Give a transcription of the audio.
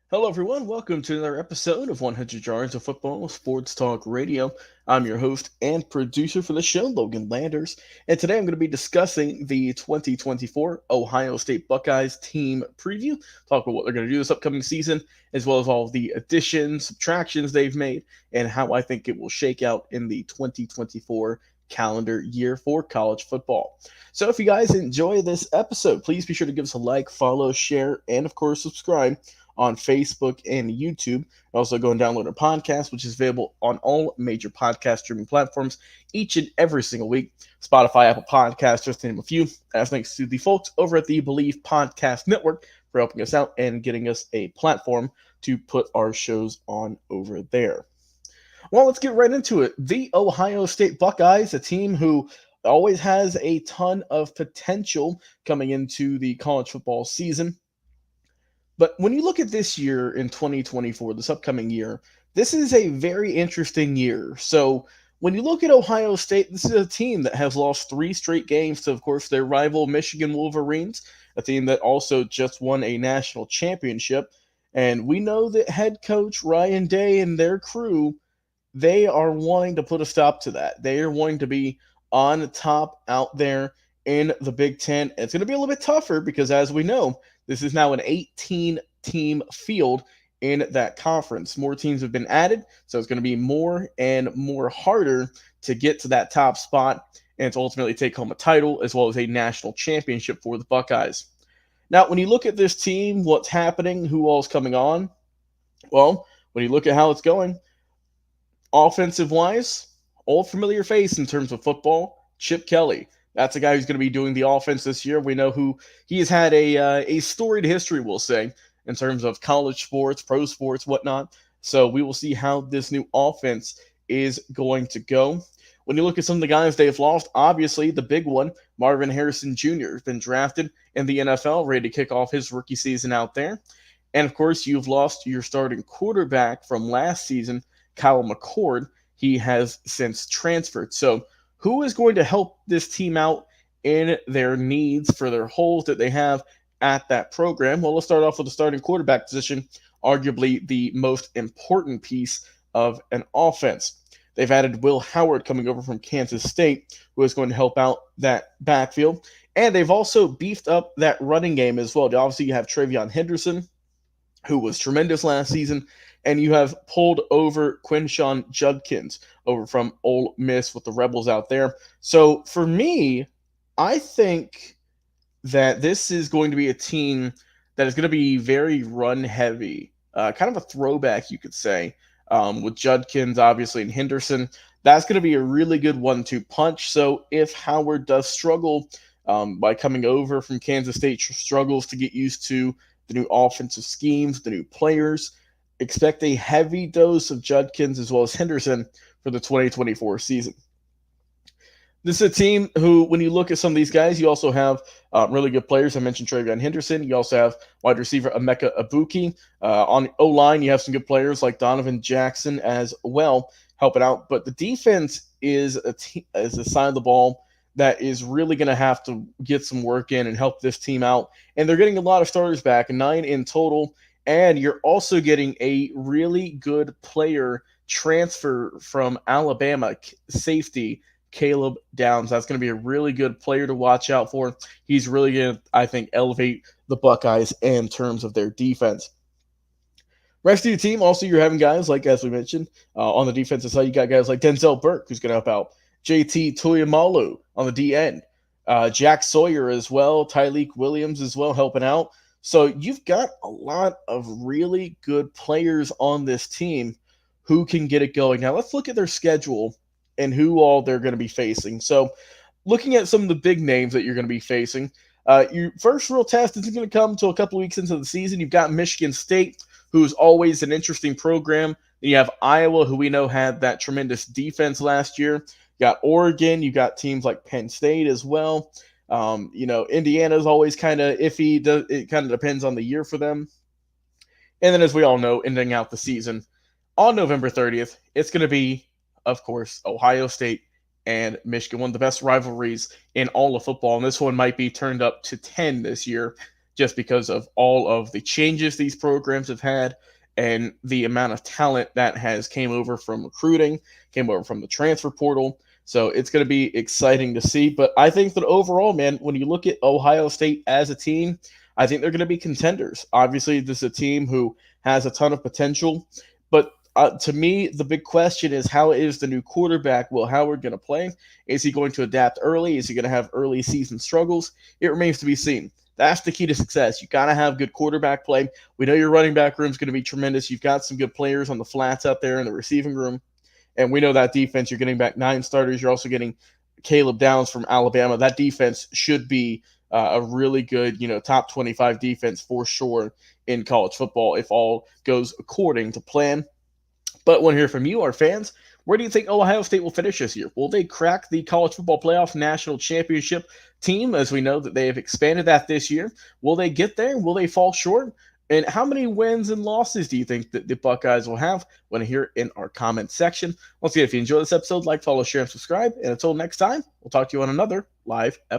Hello, everyone. Welcome to another episode of 100 Yards of Football Sports Talk Radio. I'm your host and producer for the show, Logan Landers. And today I'm going to be discussing the 2024 Ohio State Buckeyes team preview, talk about what they're going to do this upcoming season, as well as all the additions, subtractions they've made, and how I think it will shake out in the 2024 calendar year for college football. So if you guys enjoy this episode, please be sure to give us a like, follow, share, and of course, subscribe on Facebook and YouTube. Also, go and download a podcast, which is available on all major podcast streaming platforms each and every single week. Spotify, Apple Podcasts, just to name a few. As thanks to the folks over at the Believe Podcast Network for helping us out and getting us a platform to put our shows on over there. Well, let's get right into it. The Ohio State Buckeyes, a team who always has a ton of potential coming into the college football season. But when you look at this year in 2024, this upcoming year, this is a very interesting year. So when you look at Ohio State, this is a team that has lost three straight games to, of course, their rival Michigan Wolverines, a team that also just won a national championship. And we know that head coach Ryan Day and their crew, they are wanting to put a stop to that. They are wanting to be on top out there in the Big Ten. It's going to be a little bit tougher because, as we know, this is now an 18-team field in that conference. More teams have been added, so it's going to be more and more harder to get to that top spot and to ultimately take home a title as well as a national championship for the Buckeyes. Now, when you look at this team, what's happening, who all's coming on, well, when you look at how it's going, offensive wise, old familiar face in terms of football, Chip Kelly. That's a guy who's going to be doing the offense this year. We know who he has had a storied history, we'll say, in terms of college sports, pro sports, whatnot. So we will see how this new offense is going to go. When you look at some of the guys they've lost, obviously the big one, Marvin Harrison Jr., has been drafted in the NFL, ready to kick off his rookie season out there. And of course, you've lost your starting quarterback from last season, Kyle McCord. He has since transferred. So who is going to help this team out in their needs for their holes that they have at that program? Well, let's start off with the starting quarterback position, arguably the most important piece of an offense. They've added Will Howard coming over from Kansas State, who is going to help out that backfield. And they've also beefed up that running game as well. Obviously, you have Travion Henderson, who was tremendous last season, and you have pulled over Quinshon Judkins over from Ole Miss with the Rebels out there. So for me, I think that this is going to be a team that is going to be very run heavy, kind of a throwback, you could say, with Judkins, obviously, and Henderson. That's going to be a really good 1-2 punch. So if Howard does struggle by coming over from Kansas State, struggles to get used to the new offensive schemes, the new players, expect a heavy dose of Judkins as well as Henderson for the 2024 season. This is a team who, when you look at some of these guys, you also have really good players. I mentioned Travion Henderson. You also have wide receiver Emeka Ibuki. On O-line, you have some good players like Donovan Jackson as well helping out. But the defense is a side of the ball that is really going to have to get some work in and help this team out. And they're getting a lot of starters back, 9 in total. And you're also getting a really good player transfer from Alabama, safety Caleb Downs. That's going to be a really good player to watch out for. He's really going to, I think, elevate the Buckeyes in terms of their defense. Rest of your team, also, you're having guys like, as we mentioned, on the defensive side, you got guys like Denzel Burke, who's going to help out. JT Tuyamalu on the D end. Jack Sawyer as well. Tyleek Williams as well helping out. So you've got a lot of really good players on this team who can get it going. Now let's look at their schedule and who all they're going to be facing. So looking at some of the big names that you're going to be facing, your first real test isn't going to come until a couple weeks into the season. You've got Michigan State, who's always an interesting program. Then you have Iowa, who we know had that tremendous defense last year. You got Oregon. You got teams like Penn State as well. Indiana's always kind of iffy. It kind of depends on the year for them. And then, as we all know, ending out the season on November 30th, it's going to be, of course, Ohio State and Michigan, one of the best rivalries in all of football. And this one might be turned up to 10 this year just because of all of the changes these programs have had and the amount of talent that has came over from recruiting, came over from the transfer portal. So it's going to be exciting to see. But I think that overall, man, when you look at Ohio State as a team, I think they're going to be contenders. Obviously, this is a team who has a ton of potential. But to me, the big question is, how is the new quarterback, Will Howard, going to play? Is he going to adapt early? Is he going to have early season struggles? It remains to be seen. That's the key to success. You got to have good quarterback play. We know your running back room is going to be tremendous. You've got some good players on the flats out there in the receiving room. And we know that defense, you're getting back 9 starters. You're also getting Caleb Downs from Alabama. That defense should be a really good, top 25 defense for sure in college football if all goes according to plan. But I want to hear from you, our fans. Where do you think Ohio State will finish this year? Will they crack the college football playoff national championship team, as we know that they have expanded that this year? Will they get there? Will they fall short? And how many wins and losses do you think that the Buckeyes will have? Want to hear it in our comment section. Once again, if you enjoyed this episode, like, follow, share, and subscribe. And until next time, we'll talk to you on another live episode.